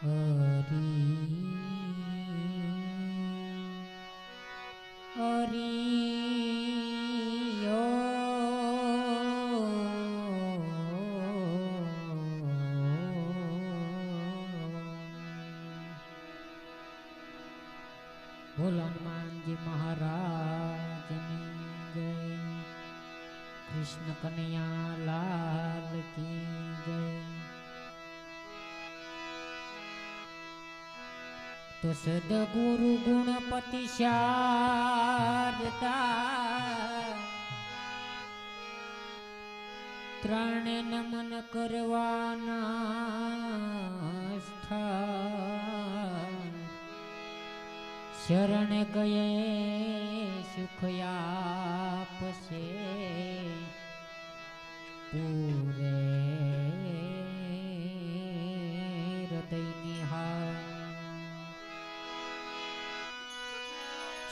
बोल हनुमान जी महाराज जय। कृष्ण कन्हैया लाल की जय। तो सदगुरु गुणपति शारदा ત્રણે નમન કરવાના સ્થાન શરણ ગયે સુખ આપશે પૂરે હૃદયની હાર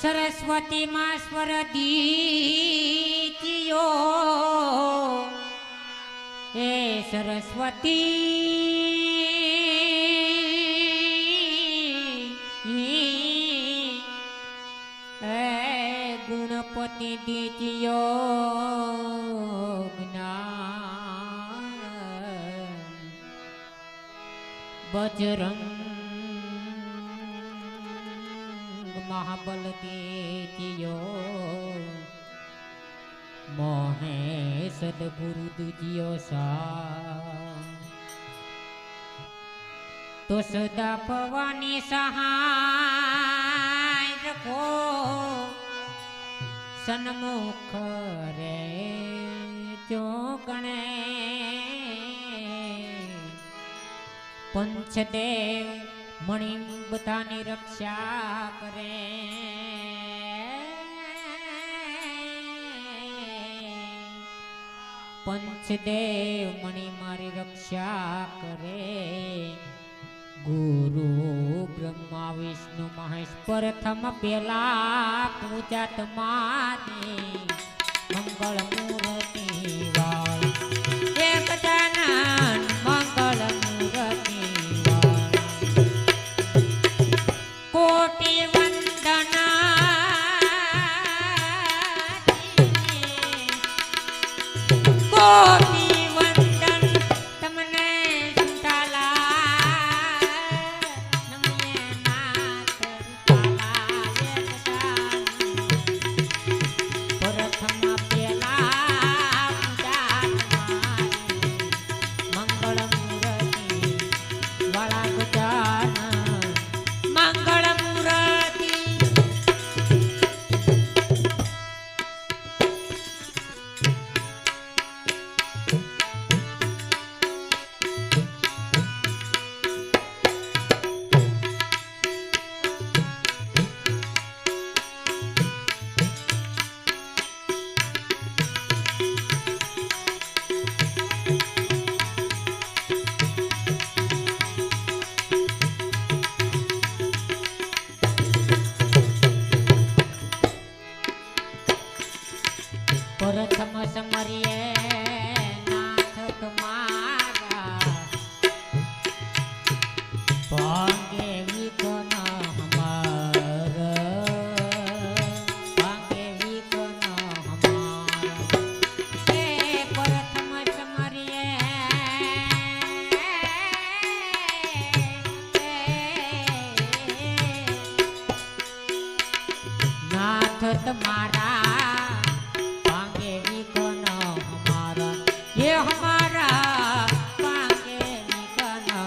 સરસ્વતી માં સ્વર દીતિયો हे सरस्वती गुणपति दीजियो ज्ञान बजरंग महाबल दीजियो मोहे सदगुरु दुजियो सा तो सदा पवानी सहाय रखो सन्मुख रे चौकणे पंचदेव मणि बतानी रक्षा करे पंचदेव मणि मारी रक्षा करे गुरु ब्रह्मा विष्णु महेश प्रथम पेला पूजा तमारी मंगल मूर्ति वाल एक जनन मंगल मूर्ति वाल कोटि वंदना कोटि वंदन तमने सुंटाला नमये नाथ रुपाला प्रथम पेला पूजा तुम्हारी मंगल मूर्ति वाला गजानन मंगल मूर्ति प्रथम समरिए नाथ तुम्हारा भाग्य विघ्न हमारा भाग्य विघ्न हमारा हे प्रथम समरिए नाथ तुम्हारा ये हमारा पाके निकना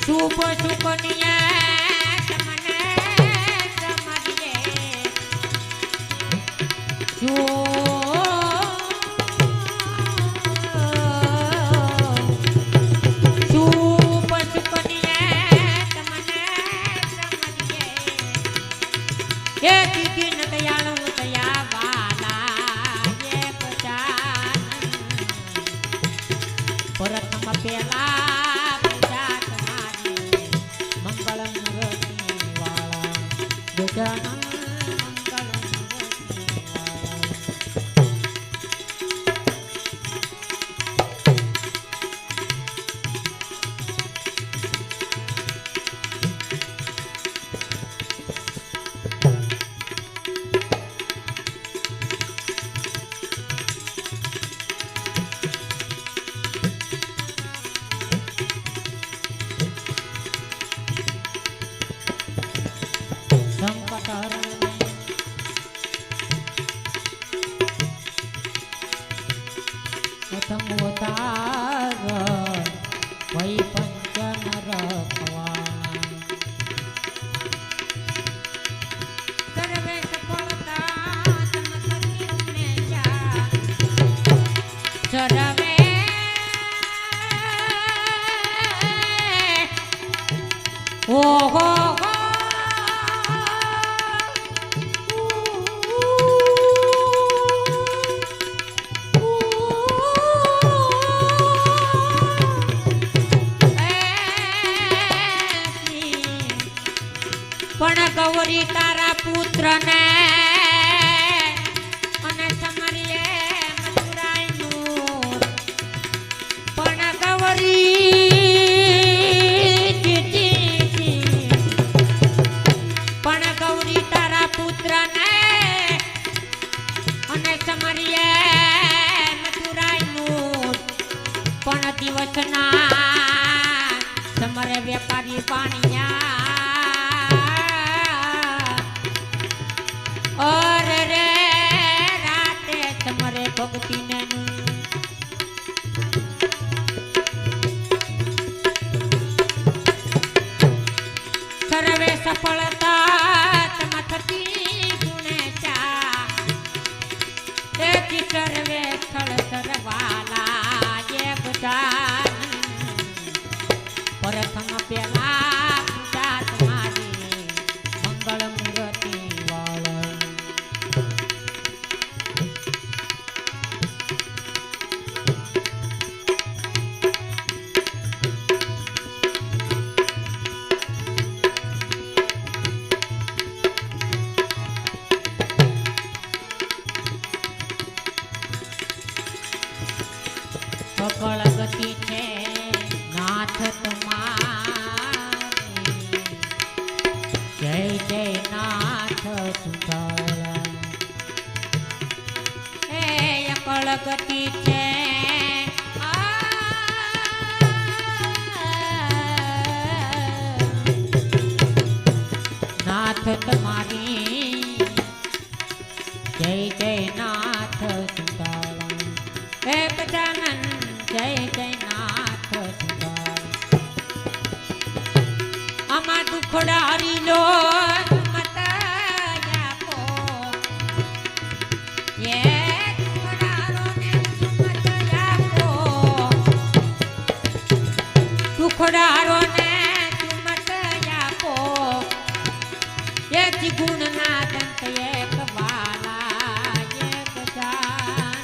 शुभ सुकनिया समने समझिए जो शुभ सुकनिया समने समझिए ये दिन दयालु दया प्रथम पेला पूजा तुम्हारी मंगल मूर्ति वाला गजानन मंगल मूर्ति वाला ઓહો હો. પણ ગૌરી તારા પુત્ર ને અને સમરીએ મથુરાઈનું પણ ગૌરી તારા પુત્ર ને અને સમરીએ મથુરાઈનું પણ દિવસના સમરે વેપારી પાણીયા અરે રે રાતે તમારે ભક્તિ ને સર્વે સફળતા તમ થતી ગુણેશા તેથી સર્વે સ્થળ સરવાલા એક જાન પ્રથમ પેલા પૂજા તમારી મંગળ મૂર્તિ સફળ ગતિ છે નાથ તમારી જય જય નાથ સુધારા એ અકળ ગતિ છે નાથ તમારી જય જય નાથ સુધારા હે ગજાનન જય જય નાથ સુધારા આમાં દુખડા હરી લો મત આપો એ દુખડારો ને મત આપો દુખડારો ને મત આપો એક ગુણ ના દંત એક વાલા એક જાન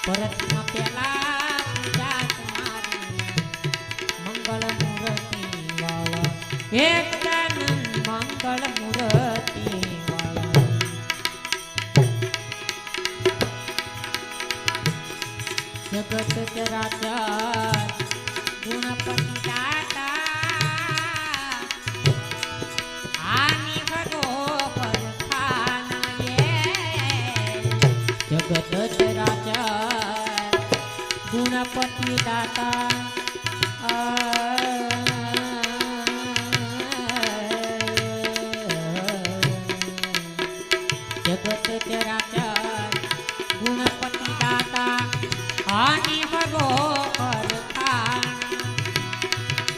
પરતમાં પેલા પૂજા તમારી મંગળ મૂર્તિ વાળા એક જાન મંગળ મૂર્તિ વાળા જગત ચરાચર ગુણપતિ દાતા આની ભગો પર જગત ચરાચર ગુણપતિ દાતા જગત ચરાચર ગુણપતિ દાતા આની ભગો પર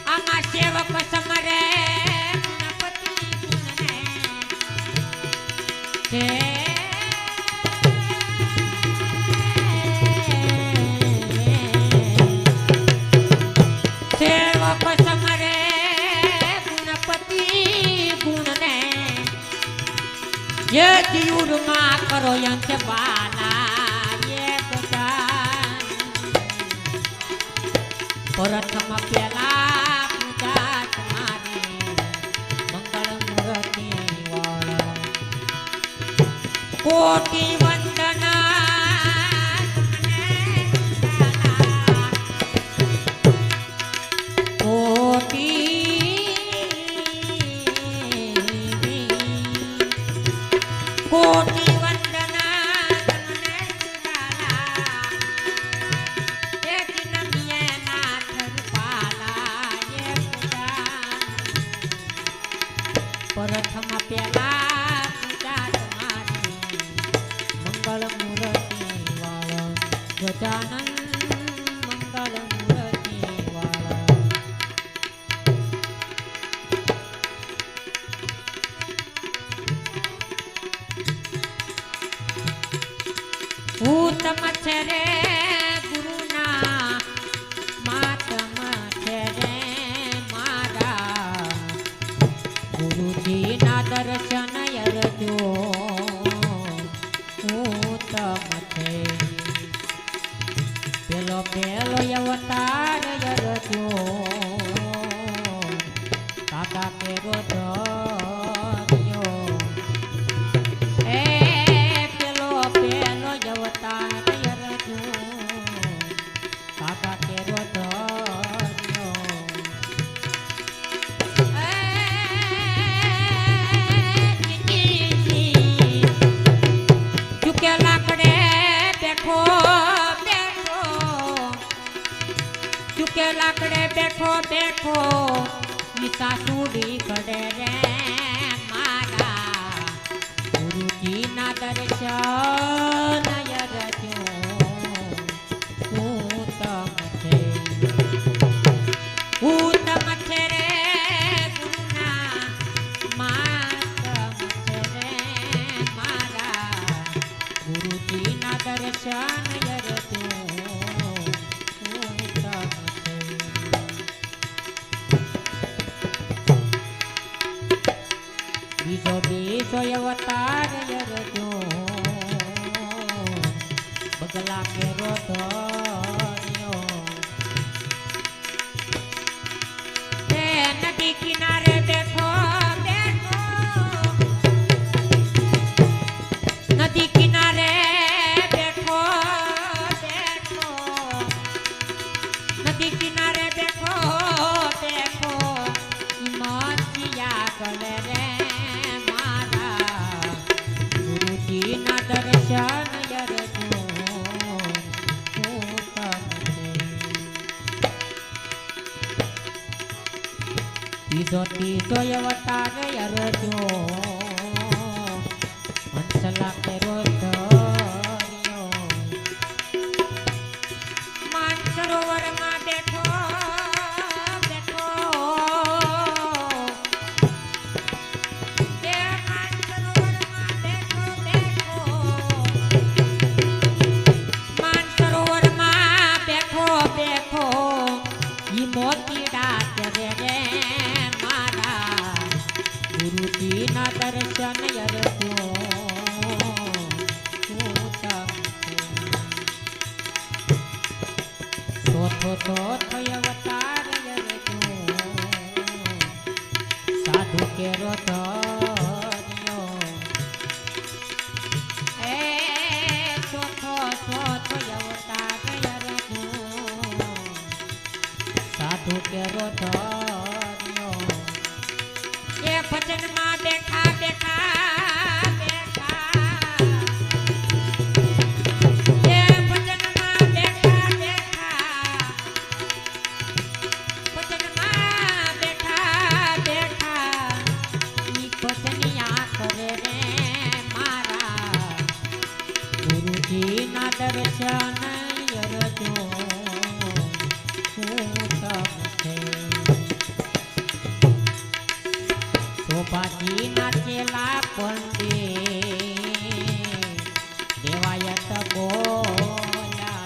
આમાં સેવક સમરે ગુણપતિ ગુણને સેવક સમરે ગુણપતિ ગુણને ये दियुर मा करो यंच बाला ये बजान प्रथम पेला पूजा तुम्हारी मंगल मूर्ति वाला कोटि वंदना कोटि वंदना तमने सुधाला एक नमिये नाथ रूपाला ये पूजा प्रथम पेला पूजा तुम्हारी પેલો પેલો અવતાર યરજો કાકા કેરો ધન્યો એ પેલો પેલો અવતાર યરજો કાકા કેરો ધન્યો ચૂકે લાકડે બેઠો ચૂકે લાકડે બેઠો બેઠો સાસુડી કડે રે મારા ગુરુજી ના દર્શન યરજો ઉત્તમ છે રે ગુરુના માતમ છે રે મારા ગુરુજી ના દર્શન યરજો બીજો બીજો અવતાર યરજો બગલા કેરો ધન્યો એ નદી કિનારે બેઠો બેઠો નદી કિનારે બેઠો બેઠો નદી કિનારે બેઠો બેઠો મચિયા ગલે રે દર્શન યરજો ત્રીજો ત્રીજો અવતાર યરજો હંસલા કેરો ધન્યો માનસરોવરમાં બેઠો બેઠો મોતીડા કરે રે મારા ગુરુજી ના દર્શન યરજો ચોથો ચોથો અવતાર યરજો સાધુ કેરો ધન્યો એ ચોથો ચોથો અવતાર યરજો સાધુ કેરો ધન્યો એ ભજનમાં બેઠા બેઠા બેઠા એ ભજનમાં બેઠા બેઠા ભજનમાં બેઠા બેઠા ઈ ભજનિયા કરે રે મારા ગુરુજી ના દર્શન યરજો શોભાજી નાચેલા પંડે દેવાયત બોલ્યા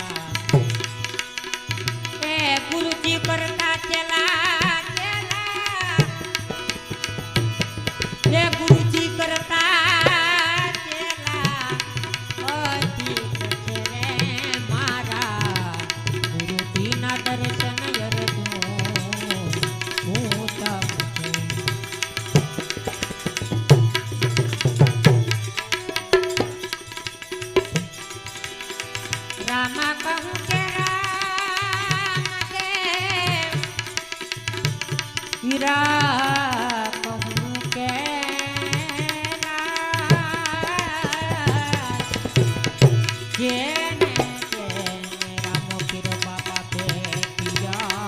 એ ગુરુજી કરતા ચેલા ચેલા એ ગુરુજી કરતા ચેલા અધિક છે રે મારા ગુરુજી ના દર્શન યરજો ઉત્તમ રામા કહું કે રામ દેવ હીરા કહું કે જેને રામો પીરો બાપા ભેટિયા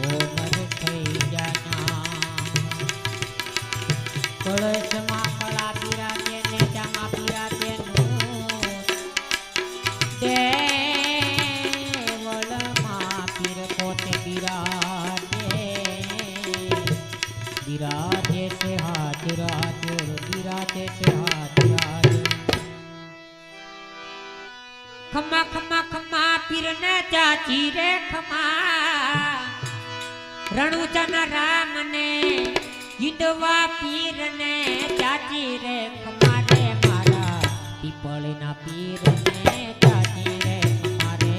ઓમર થઈ જાના કળશમાં કળા પીરા તેને જામા પીરા દેવળમાં પીર પોતે બિરાજે છે હાજર હાજર બિરાજે છે હાજર હાજર ખમા ખમા ખમા પીર ને ચાચી રે ખમા રણુજન રામ ને હિંદવા પીર ને ચાચી રે ખમા રે મારા પીપળના પીર ને ચાચી રે ખમા રે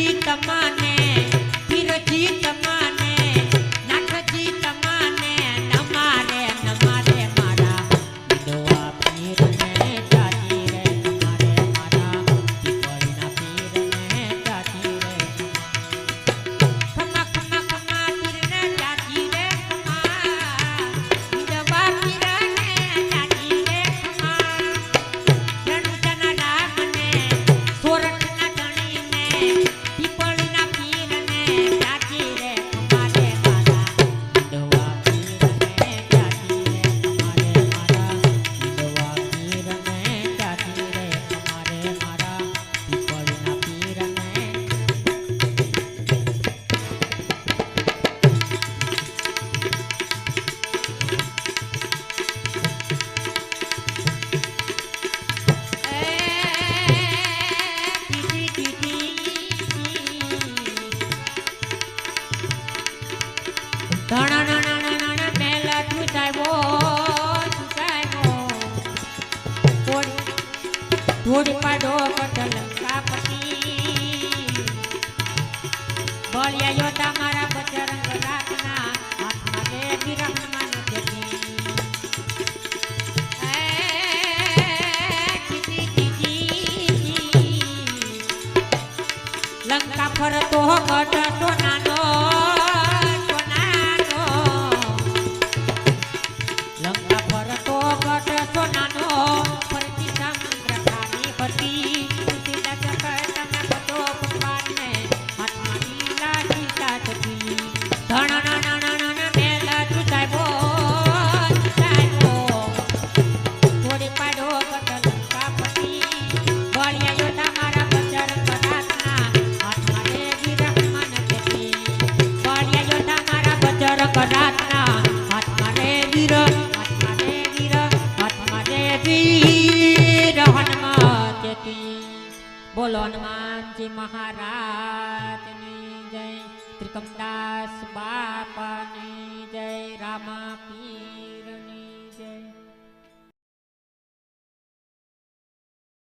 જીત માને પીર જીત માને નાથ જીત માને નમારે નમારે મારા વિધવા પીરને જાતી રે નમારે મારા પીપળના પીરને જાતી રે ખમા ખમા ખમા પીરને જાતી રે ખમા વિધવા પીરને જાતી રે ખમા રણુજના રામને સોરઠના ધણીને પીપળના પીરને જાતી રે ખમારે મારા વિધવા પીરને જાતી રે ખમારે મારા વિધવા પીરને જાતી રે ખમારે મારા પીપળના પીરને થોડી પાડો કટલ કાપતી બળિયા યોતા મારા બજરંગ રાખના હાથમાં લે વિરહમાન જતી લંકા ફરતો ગઢ સોનાનો સોનાનો લંકા ફરતો ગઢ સોનાનો ફરતી સમુદ્ર ખાલી ફરતી સીતા ચકર તમે બધો ભગવાનને હાથમાં લીલા સીતા થતી ધણ નણ મેલા ચુટાયો થોડી પાડો કટલ કાપતી બળિયા યોધા મારા બજરંગ રાખના હાથમાં લે વિરહમાન જતી બળિયા યોધા મારા બજરંગ રાખના હાથમાં લે વીર હનુમાન જતી બોલો હનુમાનજી મહારાજની જય ત્રિકમદાસ બાપાની જય રામા પી